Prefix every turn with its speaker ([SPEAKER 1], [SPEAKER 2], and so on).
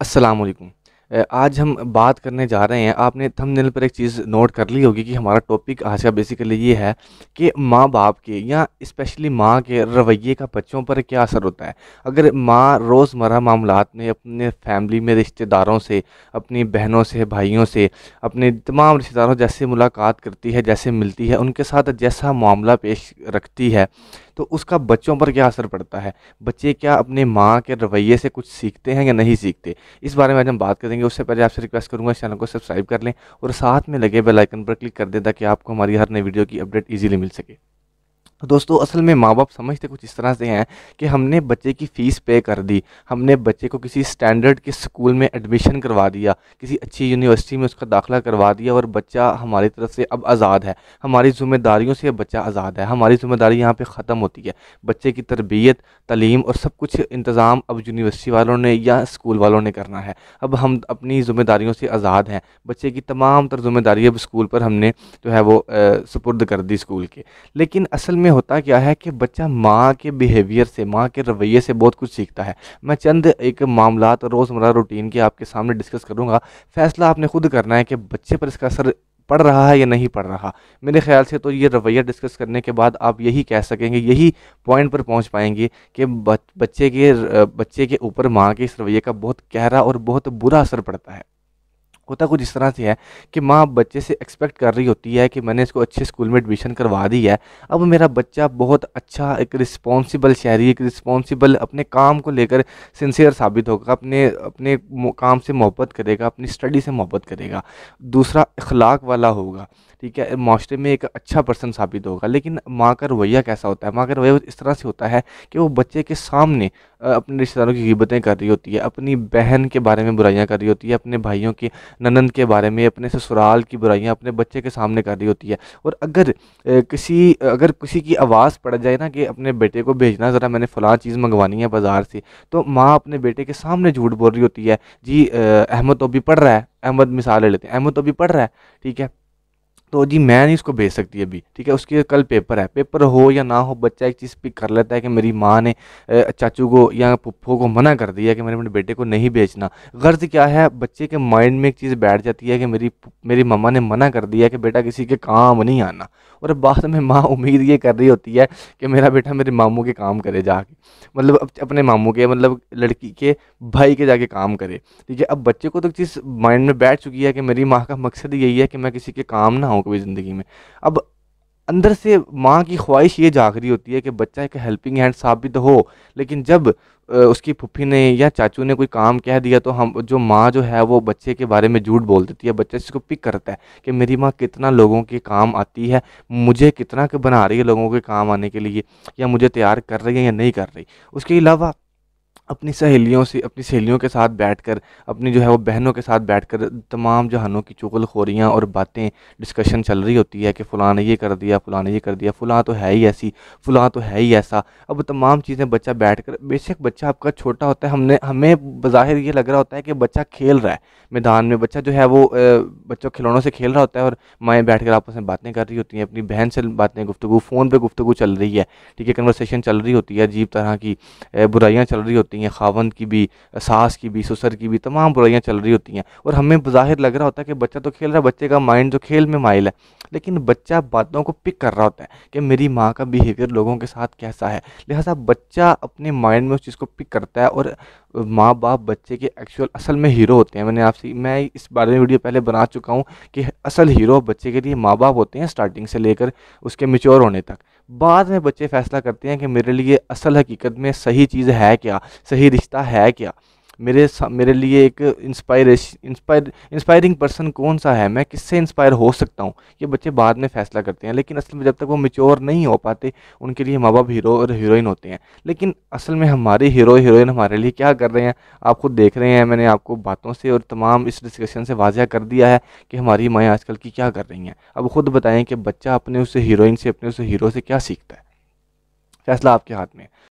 [SPEAKER 1] अस्सलाम वालेकुम। आज हम बात करने जा रहे हैं, आपने थंबनेल पर एक चीज़ नोट कर ली होगी कि हमारा टॉपिक आज का बेसिकली ये है कि माँ-बाप के या स्पेशली माँ के रवैये का बच्चों पर क्या असर होता है। अगर माँ रोज़मर्रा मामलात में अपने फैमिली में रिश्तेदारों से, अपनी बहनों से, भाइयों से, अपने तमाम रिश्तेदारों जैसे मुलाकात करती है, जैसे मिलती है, उनके साथ जैसा मामला पेश रखती है, तो उसका बच्चों पर क्या असर पड़ता है? बच्चे क्या अपने माँ के रवैये से कुछ सीखते हैं या नहीं सीखते? इस बारे में आज हम बात करेंगे। उससे पहले आपसे रिक्वेस्ट करूँगा इस चैनल को सब्सक्राइब कर लें और साथ में लगे बेल आइकन पर क्लिक कर दें ताकि आपको हमारी हर नई वीडियो की अपडेट ईज़िली मिल सके। तो दोस्तों असल में माँ-बाप समझते कुछ इस तरह से हैं कि हमने बच्चे की फ़ीस पे कर दी, हमने बच्चे को किसी स्टैंडर्ड के स्कूल में एडमिशन करवा दिया, किसी अच्छी यूनिवर्सिटी में उसका दाखिला करवा दिया और बच्चा हमारी तरफ से अब आज़ाद है। हमारी ज़िम्मेदारियों से अब बच्चा आज़ाद है, हमारी ज़िम्मेदारी यहाँ पे ख़त्म होती है। बच्चे की तरबियत, तालीम और सब कुछ इंतज़ाम अब यूनिवर्सिटी वालों ने या स्कूल वालों ने करना है। अब हम अपनी ज़िम्मेदारियों से आज़ाद हैं। बच्चे की तमाम तर ज़िम्मेदारी अब स्कूल पर हमने जो है वो सुपुर्द कर दी स्कूल के। लेकिन असल में होता क्या है कि बच्चा माँ के बिहेवियर से, माँ के रवैये से बहुत कुछ सीखता है। मैं चंद एक मामलात रोज़मर्रा रूटीन के आपके सामने डिस्कस करूँगा। फ़ैसला आपने खुद करना है कि बच्चे पर इसका असर पड़ रहा है या नहीं पड़ रहा। मेरे ख़्याल से तो ये रवैया डिस्कस करने के बाद आप यही कह सकेंगे, यही पॉइंट पर पहुँच पाएँगे कि बच्चे के ऊपर माँ के इस रवैये का बहुत गहरा और बहुत बुरा असर पड़ता है। होता कुछ इस तरह से है कि माँ बच्चे से एक्सपेक्ट कर रही होती है कि मैंने इसको अच्छे स्कूल में एडमिशन करवा दी है। अब मेरा बच्चा बहुत अच्छा एक रिस्पॉन्सिबल शहरी, एक रिस्पॉन्सिबल अपने काम को लेकर सिंसियर साबित होगा, अपने अपने काम से मोहब्बत करेगा, अपनी स्टडी से मोहब्बत करेगा। दूसरा अखलाक वाला होगा, ठीक है, माशरे में एक अच्छा पर्सन साबित होगा। लेकिन माँ का रवैया कैसा होता है? माँ का रवैया इस तरह से होता है कि वो बच्चे के सामने अपने रिश्तेदारों की गिबतें कर रही होती है, अपनी बहन के बारे में बुराइयाँ कर रही होती है, अपने भाइयों की, ननंद के बारे में, अपने ससुराल की बुराइयाँ अपने बच्चे के सामने कर रही होती है। और अगर किसी की आवाज़ पड़ जाए ना कि अपने बेटे को भेजना ज़रा, मैंने फ़लाँ चीज़ मँगवानी है बाज़ार से, तो माँ अपने बेटे के सामने झूठ बोल रही होती है। जी अहमद तो अभी पढ़ रहा है, अहमद मिसाल ले लेते हैं, अहमद तो अभी पढ़ रहा है, ठीक है? तो जी मैं नहीं इसको भेज सकती अभी, ठीक है? उसके कल पेपर है, पेपर हो या ना हो, बच्चा एक चीज़ पिक कर लेता है कि मेरी माँ ने चाचू को या फूफो को मना कर दिया कि मैंने अपने बेटे को नहीं भेजना। गर्ज़ क्या है, बच्चे के माइंड में एक चीज़ बैठ जाती है कि मेरी मम्मा ने मना कर दिया कि बेटा किसी के काम नहीं आना। और बाद में माँ उम्मीद ये कर रही होती है कि मेरा बेटा मेरे मामू के काम करे जाके, मतलब अपने मामू के, मतलब लड़की के भाई के जाके काम करे, ठीक है? अब बच्चे को तो एक चीज़ माइंड में बैठ चुकी है कि मेरी माँ का मकसद यही है कि मैं किसी के काम ना आऊँ कभी ज़िंदगी में। अब अंदर से माँ की ख्वाहिश ये जाग रही होती है कि बच्चा एक हेल्पिंग हैंड साबित हो। लेकिन जब उसकी फूफी ने या चाचू ने कोई काम कह दिया तो हम जो माँ जो है वो बच्चे के बारे में झूठ बोल देती है। बच्चा इसको पिक करता है कि मेरी माँ कितना लोगों के काम आती है, मुझे कितना क बना रही है लोगों के काम आने के लिए, या मुझे तैयार कर रही है या नहीं कर रही। उसके अलावा अपनी सहेलियों के साथ बैठकर, अपनी जो है वो बहनों के साथ बैठकर तमाम जहानों की चुगलखोरियाँ और बातें, डिस्कशन चल रही होती है कि फ़लाँ ने ये कर दिया, फ़लाँ ने ये कर दिया, फ़लाँ तो है ही ऐसी, फ़लाँ तो है ही ऐसा। अब तमाम चीज़ें बच्चा बैठकर, बेशक बच्चा आपका छोटा होता है, हमें बज़ाहिर ये लग रहा होता है कि बच्चा खेल रहा है मैदान में, बच्चा जो है वो बच्चा खिलौनों से खेल रहा होता है और माएँ बैठकर आपस में बातें कर रही होती हैं, अपनी बहन से बातें, गुफ्तगू, फ़ोन पे गुफ्तगू चल रही है, ठीक है, कन्वर्सेशन चल रही होती है, अजीब तरह की बुराइयाँ चल रही होती हैं, खावंद की भी, सास की भी, ससुर की भी, तमाम बुराइयाँ चल रही होती हैं। और हमें बज़ाहिर लग रहा होता है कि बच्चा तो खेल रहा है, बच्चे का माइंड जो खेल में माइल है। लेकिन बच्चा बातों को पिक कर रहा होता है कि मेरी माँ का बिहेवियर लोगों के साथ कैसा है। लिहाजा बच्चा अपने माइंड में उस चीज़ को पिक करता है और माँ बाप बच्चे के एक्चुअल असल में हीरो होते हैं। मैं इस बारे में वीडियो पहले बना चुका हूँ कि असल हीरो बच्चे के लिए माँ बाप होते हैं, स्टार्टिंग से लेकर उसके मैच्योर होने तक। बाद में बच्चे फैसला करते हैं कि मेरे लिए असल हकीकत में सही चीज़ है क्या, सही रिश्ता है क्या, मेरे लिए एक इंस्पायरिंग पर्सन कौन सा है, मैं किससे इंस्पायर हो सकता हूँ, ये बच्चे बाद में फैसला करते हैं। लेकिन असल में जब तक वो मैच्योर नहीं हो पाते, उनके लिए माँ बाप हीरो और हीरोइन होते हैं। लेकिन असल में हमारे हीरो हीरोइन हमारे लिए क्या कर रहे हैं, आप खुद देख रहे हैं। मैंने आपको बातों से और तमाम इस डिस्कशन से वाज़ह कर दिया है कि हमारी माएँ आजकल की क्या कर रही हैं। अब खुद बताएं कि बच्चा अपने उस हीरोइन से, अपने उस हीरो से क्या सीखता है। फैसला आपके हाथ में है।